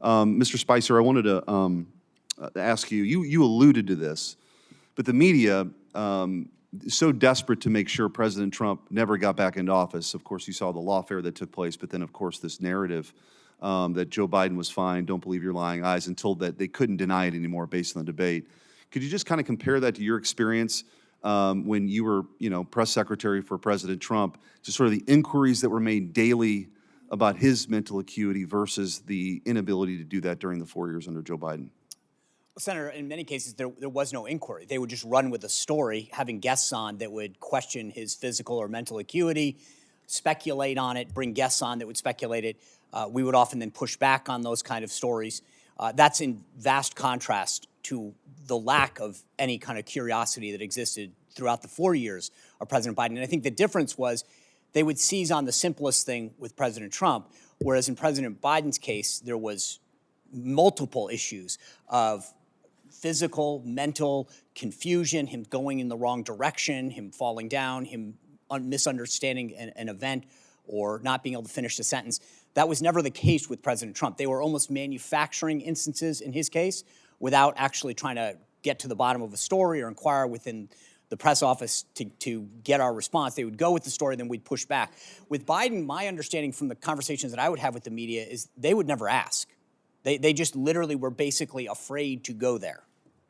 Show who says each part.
Speaker 1: Mr. Spicer, I wanted to ask you, you alluded to this, but the media is so desperate to make sure President Trump never got back into office. Of course, you saw the lawfare that took place, but then, of course, this narrative that Joe Biden was fine, don't believe your lying eyes, until that they couldn't deny it anymore based on the debate. Could you just kind of compare that to your experience when you were, press secretary for President Trump, to sort of the inquiries that were made daily about his mental acuity versus the inability to do that during the 4 years under Joe Biden?
Speaker 2: Well, Senator, in many cases, there was no inquiry. They would just run with a story, having guests on that would question his physical or mental acuity, speculate on it, bring guests on that would speculate it. We would often then push back on those kind of stories. That's in vast contrast to the lack of any kind of curiosity that existed throughout the 4 years of President Biden. And I think the difference was they would seize on the simplest thing with President Trump, whereas in President Biden's case, there was multiple issues of physical, mental confusion, him going in the wrong direction, him falling down, him misunderstanding an event or not being able to finish the sentence. That was never the case with President Trump. They were almost manufacturing instances in his case without actually trying to get to the bottom of a story or inquire within the press office to get our response. They would go with the story, then we'd push back. With Biden, my understanding from the conversations that I would have with the media is they would never ask. They just literally were basically afraid to go there.